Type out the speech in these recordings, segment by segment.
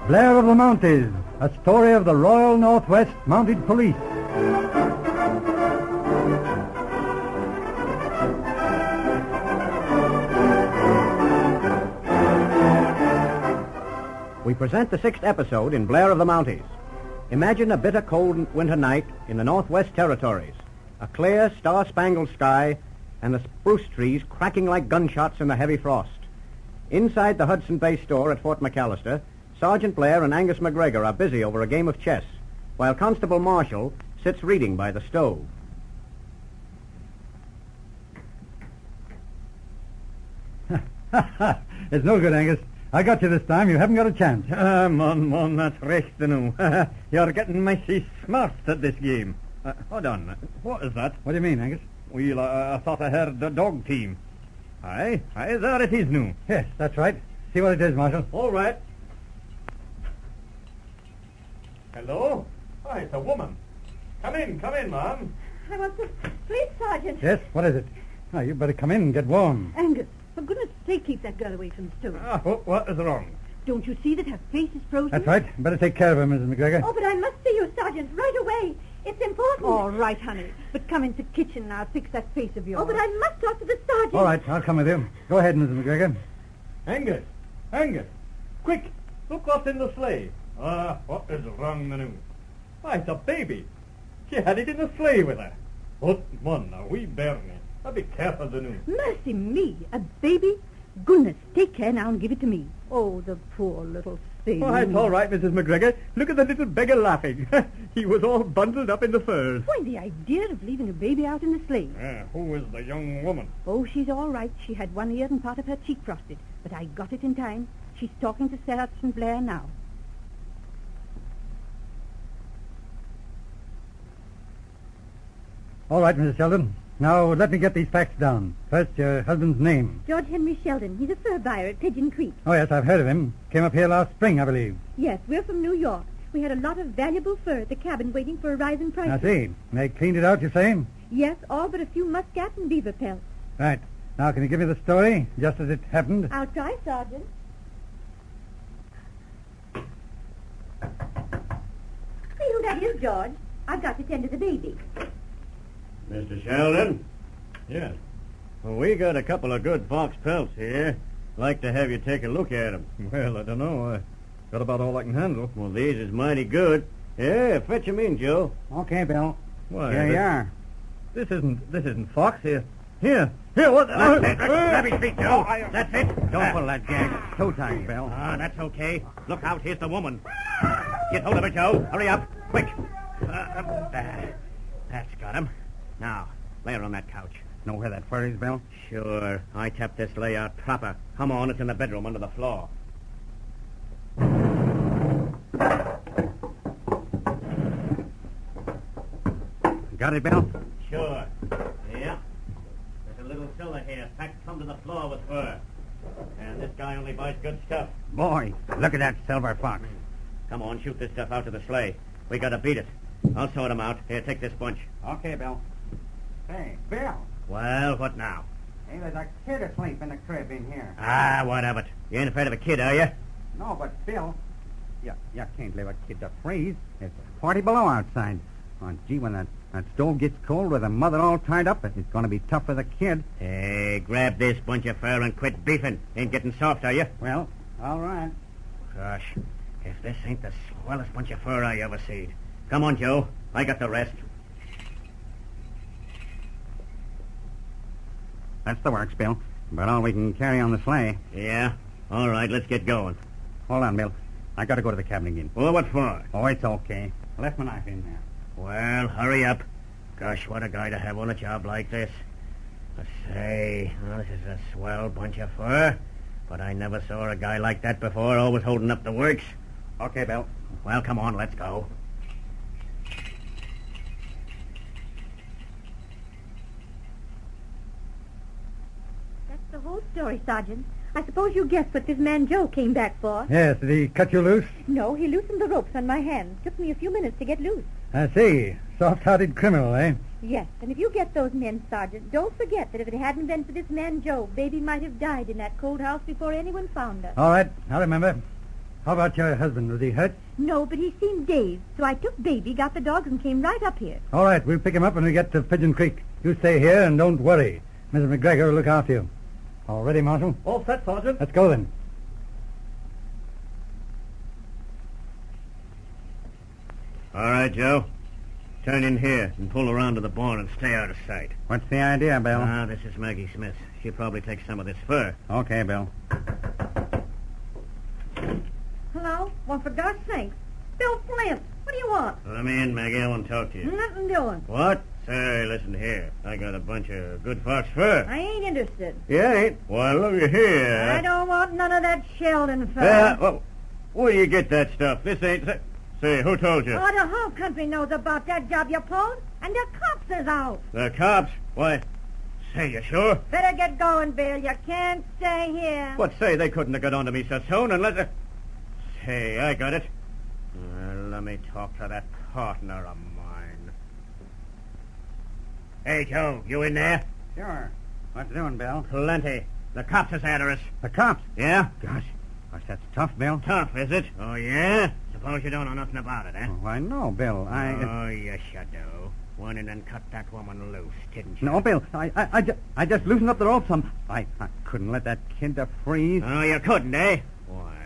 Blair of the Mounties, a story of the Royal Northwest Mounted Police. We present the 6th episode in Blair of the Mounties. Imagine a bitter cold winter night in the Northwest Territories. A clear, star-spangled sky and the spruce trees cracking like gunshots in the heavy frost. Inside the Hudson Bay store at Fort McAllister, Sergeant Blair and Angus McGregor are busy over a game of chess, while Constable Marshall sits reading by the stove. It's no good, Angus. I got you this time. You haven't got a chance. Mon, that's recht nu. You're getting mighty smart at this game. Hold on. What is that? What do you mean, Angus? Well, I thought I heard the dog team. Aye, there it is nu. Yes, that's right. See what it is, Marshal. All right. Hello? Hi, it's a woman. Come in, ma'am. I want to sleep, Sergeant. Yes, what is it? Oh, you better come in and get warm. Angus, for goodness sake, keep that girl away from the stove. What is wrong? Don't you see that her face is frozen? That's right. Better take care of her, Mrs. McGregor. Oh, but I must see you, Sergeant, right away. It's important. All right, honey. But come into the kitchen and I'll fix that face of yours. Oh, but I must talk to the sergeant. All right, I'll come with you. Go ahead, Mrs. McGregor. Angus, quick, look what's in the sleigh. What is wrong, Manu? Why, it's a baby. She had it in the sleigh with her. But, mon, now we bear me. Now be careful, Manu. Mercy me, a baby? Goodness, take care now and give it to me. Oh, the poor little thing. Oh, it's all right, Mrs. McGregor. Look at the little beggar laughing. He was all bundled up in the furs. Why, the idea of leaving a baby out in the sleigh. Who is the young woman? Oh, she's all right. She had one ear and part of her cheek frosted. But I got it in time. She's talking to Sergeant Blair now. All right, Mrs. Sheldon. Now, let me get these facts down. First, your husband's name. George Henry Sheldon. He's a fur buyer at Pigeon Creek. Oh, yes, I've heard of him. Came up here last spring, I believe. Yes, we're from New York. We had a lot of valuable fur at the cabin waiting for a rise in prices. I see. They cleaned it out, you say? Yes, all but a few muscat and beaver pelts. Right. Now, can you give me the story, just as it happened? I'll try, Sergeant. See who that is, George. I've got to tend to the baby. Mr. Sheldon? Yes. Well, we got a couple of good fox pelts here. Like to have you take a look at 'em. Well, I don't know. I got about all I can handle. Well, these is mighty good. Yeah, fetch 'em in, Joe. Okay, Bill. Why, Here you are. This isn't fox here. Here, what? Grab his feet, Joe. That's it. Don't pull that gag. Toe tag, Bill. That's okay. Look out, here's the woman. Get hold of her, Joe. Hurry up, quick. That's got him. Now, lay her on that couch. Know where that fur is, Bill? Sure. I tapped this layout proper. Come on, it's in the bedroom under the floor. Got it, Bill? Sure. Yeah. There's a little fella here packed come to the floor with fur. And this guy only buys good stuff. Boy, look at that silver fox. Come on, shoot this stuff out to the sleigh. We gotta beat it. I'll sort 'em out. Here, take this bunch. Okay, Bill. Hey, Bill. Well, what now? Hey, there's a kid asleep in the crib in here. What of it? You ain't afraid of a kid, are you? No, but Bill, you can't leave a kid to freeze. It's 40 below outside. Oh, gee, when that stove gets cold with a mother all tied up, it's going to be tough for the kid. Hey, grab this bunch of fur and quit beefing. Ain't getting soft, are you? Well, all right. Gosh, if this ain't the swellest bunch of fur I ever seen. Come on, Joe. I got the rest. That's the works, Bill. About all we can carry on the sleigh. Yeah? All right, let's get going. Hold on, Bill. I got to go to the cabin again. Well, what for? Oh, it's okay. I left my knife in there. Well, hurry up. Gosh, what a guy to have on a job like this. I say, this is a swell bunch of fur. But I never saw a guy like that before, always holding up the works. Okay, Bill. Well, come on, let's go. That's the whole story, Sergeant. I suppose you guessed what this man Joe came back for. Yes, did he cut you loose? No, he loosened the ropes on my hands. Took me a few minutes to get loose. I see. Soft-hearted criminal, eh? Yes, and if you get those men, Sergeant, don't forget that if it hadn't been for this man Joe, Baby might have died in that cold house before anyone found us. All right, I'll remember. How about your husband? Was he hurt? No, but he seemed dazed, so I took Baby, got the dogs, and came right up here. All right, we'll pick him up when we get to Pigeon Creek. You stay here and don't worry. Mrs. McGregor will look after you. All ready, Marshal? All set, Sergeant. Let's go then. All right, Joe. Turn in here and pull around to the barn and stay out of sight. What's the idea, Bill? This is Maggie Smith. She'll probably take some of this fur. Okay, Bill. Hello? Well, for God's sakes. Bill Flint, what do you want? Let me in, Maggie. I want to talk to you. Nothing doing. What? Say, listen here. I got a bunch of good fox fur. I ain't interested. You ain't? Why, look here. I don't want none of that Sheldon fur. Well, where do you get that stuff? This ain't... Say, who told you? Oh, the whole country knows about that job you pulled, and the cops is out. The cops? Why, say, you sure? Better get going, Bill. You can't stay here. What, say, they couldn't have got on to me so soon unless... Say, I got it. Let me talk to that partner of mine. Hey, Joe, you in there? Sure. What's doing, Bill? Plenty. The cops is after us. The cops? Yeah? Gosh, that's tough, Bill. Tough, is it? Oh, yeah? Suppose you don't know nothing about it, eh? Why, no, Bill. Oh, yes, you do. Went in and cut that woman loose, didn't you? No, Bill. I just loosened up the rope some. I couldn't let that kid freeze. Oh, you couldn't, eh? Why,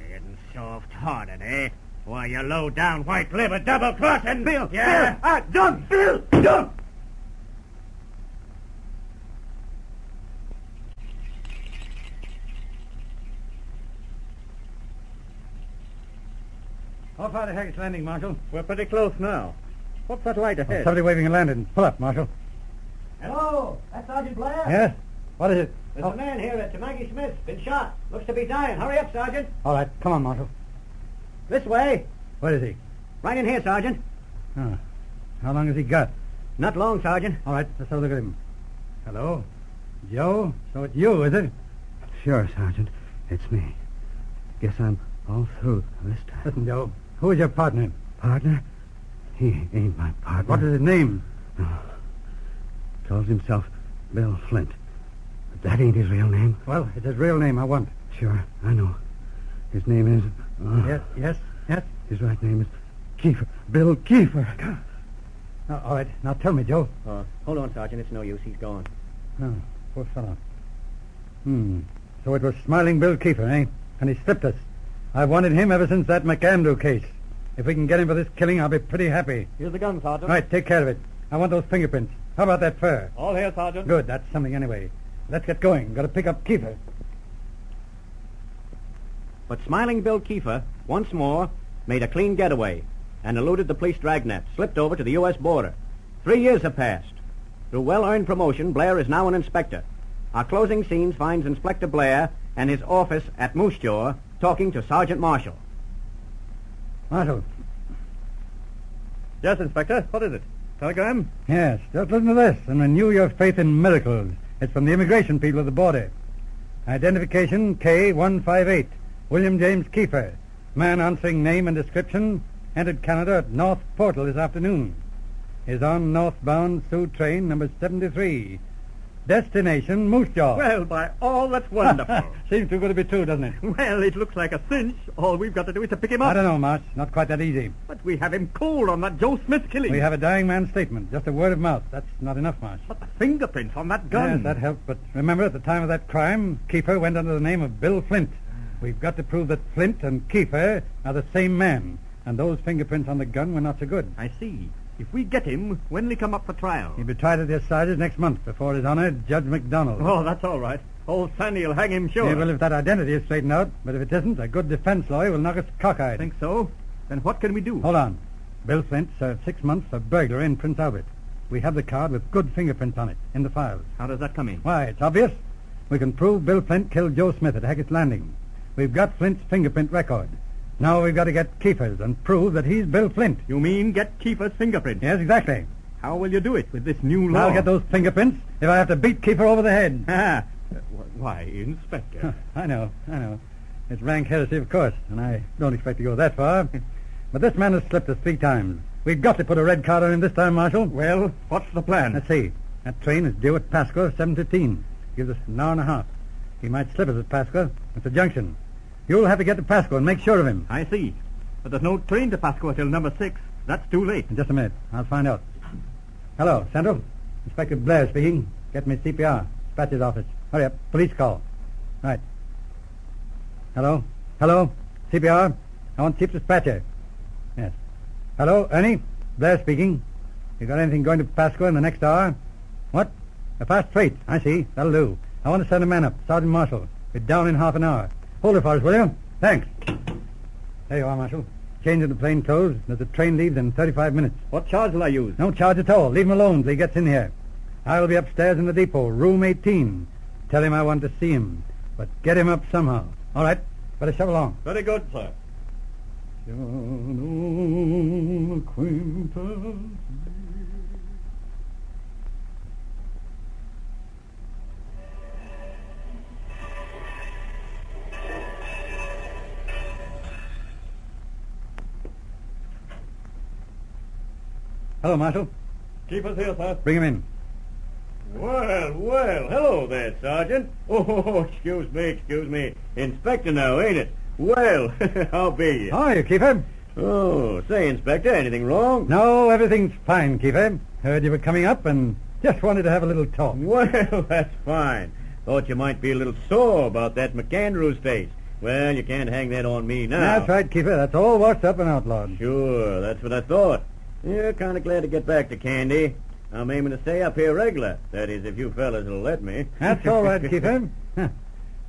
getting soft-hearted, eh? Why, you low-down, white-livered, double-crossing... Bill! Yeah? Bill! Don't! Bill! Don't! How far to Haggets Landing, Marshal? We're pretty close now. What's that light ahead? Somebody waving a lantern. Pull up, Marshal. Hello, that's Sergeant Blair. Yes? What is it? There's a man here at Maggie Smith. Been shot. Looks to be dying. Hurry up, Sergeant. All right, come on, Marshal. This way. Where is he? Right in here, Sergeant. Oh. How long has he got? Not long, Sergeant. All right, let's have a look at him. Hello? Joe? So it's you, is it? Sure, Sergeant. It's me. Guess I'm all through this time. Listen, Joe. Who is your partner? Partner? He ain't my partner. What is his name? Oh. Calls himself Bill Flint. But that ain't his real name. Well, it's his real name I want. Sure, I know. His name is... Yes. His right name is Kiefer. Bill Kiefer. All right, now tell me, Joe. Hold on, Sergeant. It's no use. He's gone. Oh, poor fellow. So it was Smiling Bill Kiefer, eh? And he slipped us. I've wanted him ever since that McAndrew case. If we can get him for this killing, I'll be pretty happy. Here's the gun, Sergeant. Right, take care of it. I want those fingerprints. How about that fur? All here, Sergeant. Good, that's something anyway. Let's get going. Got to pick up Kiefer. But Smiling Bill Kiefer, once more, made a clean getaway and eluded the police dragnet, slipped over to the U.S. border. 3 years have passed. Through well-earned promotion, Blair is now an inspector. Our closing scenes finds Inspector Blair and his office at Moose Jaw talking to Sergeant Marshall. Marshal. Yes, Inspector. What is it? Telegram? Yes, just listen to this and renew your faith in miracles. It's from the immigration people at the border. Identification K158. William James Kiefer. Man answering name and description. Entered Canada at North Portal this afternoon. Is on northbound Sioux train number 73. Destination Moose Jaw. Well, by all that's wonderful. Seems too good to be true, doesn't it? Well, it looks like a cinch. All we've got to do is to pick him up. I don't know, Marsh. Not quite that easy. But we have him cold on that Joe Smith killing. We have a dying man's statement. Just a word of mouth. That's not enough, Marsh. But the fingerprints on that gun. Yes, that helped. But remember, at the time of that crime, Kiefer went under the name of Bill Flint. We've got to prove that Flint and Kiefer are the same man. And those fingerprints on the gun were not so good. I see. If we get him, when we come up for trial? He'll be tried at the assizes next month before His Honor, Judge McDonald. Oh, that's all right. Old Sandy will hang him sure. Yeah, well, if that identity is straightened out, but if it isn't, a good defense lawyer will knock us cockeyed. Think so? Then what can we do? Hold on. Bill Flint served 6 months for burglary in Prince Albert. We have the card with good fingerprints on it in the files. How does that come in? Why, it's obvious. We can prove Bill Flint killed Joe Smith at Haggets Landing. We've got Flint's fingerprint record. Now we've got to get Kiefer's and prove that he's Bill Flint. You mean get Kiefer's fingerprints? Yes, exactly. How will you do it with this new law? I'll get those fingerprints if I have to beat Kiefer over the head. Why, Inspector? I know. It's rank heresy, of course, and I don't expect to go that far. But this man has slipped us 3 times. We've got to put a red card on him this time, Marshal. Well, what's the plan? Let's see. That train is due at Pasco at 7:15. Gives us an hour and a half. He might slip us at Pasco. It's a junction. You'll have to get to Pasco and make sure of him. I see. But there's no train to Pasco till number 6. That's too late. In just a minute. I'll find out. Hello, Central. Inspector Blair speaking. Get me CPR. Dispatcher's office. Hurry up. Police call. Right. Hello? Hello? CPR? I want Chief Dispatcher. Yes. Hello, Ernie? Blair speaking. You got anything going to Pasco in the next hour? What? A fast freight. I see. That'll do. I want to send a man up. Sergeant Marshall. Be down in half an hour. Hold it for us, will you? Thanks. There you are, Marshal. Change into plain clothes. The train leaves in 35 minutes. What charge will I use? No charge at all. Leave him alone till he gets in here. I'll be upstairs in the depot, room 18. Tell him I want to see him. But get him up somehow. All right. Better shove along. Very good, sir. Hello, Marshal. Keep us here, sir. Bring him in. Well, hello there, Sergeant. Oh, excuse me. Inspector now, ain't it? Well, how be you? How are you, Keefer? Oh, say, Inspector, anything wrong? No, everything's fine, Keefer. Heard you were coming up and just wanted to have a little talk. Well, that's fine. Thought you might be a little sore about that McAndrews face. Well, you can't hang that on me now. That's right, Keefer. That's all washed up and outlawed. Sure, that's what I thought. Yeah, kind of glad to get back to Candy. I'm aiming to stay up here regular. That is, if you fellas will let me. That's all right, Keefer.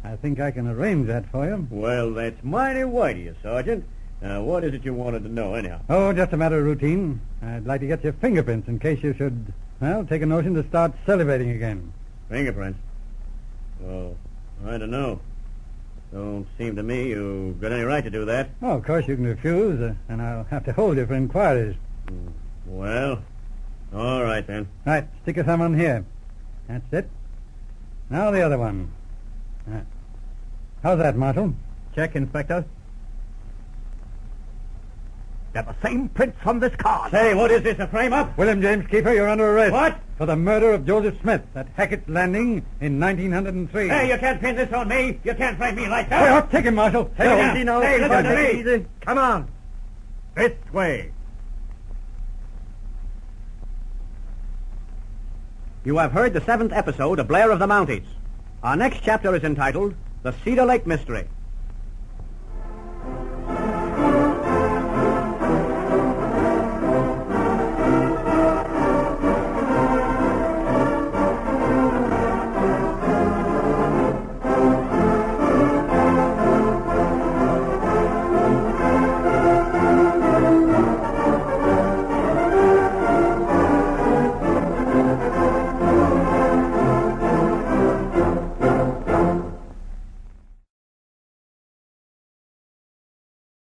I think I can arrange that for you. Well, that's mighty white of you, Sergeant. Now, what is it you wanted to know, anyhow? Oh, just a matter of routine. I'd like to get your fingerprints in case you should, well, take a notion to start salivating again. Fingerprints? Well, I don't know. Don't seem to me you've got any right to do that. Oh, of course you can refuse, and I'll have to hold you for inquiries. Well, all right then. Right, stick your thumb on here. That's it. Now the other one. How's that, Marshal? Check, Inspector. They're the same prints from this car. Say, what is this, a frame-up? William James Keefer, you're under arrest. What? For the murder of Joseph Smith at Haggets Landing in 1903. Hey, you can't pin this on me. You can't frame me like Hey, that. take him, Marshal. Take him down. Hey, listen to me. easy. Come on. This way. You have heard the 7th episode of Blair of the Mounties. Our next chapter is entitled The Cedar Lake Mystery.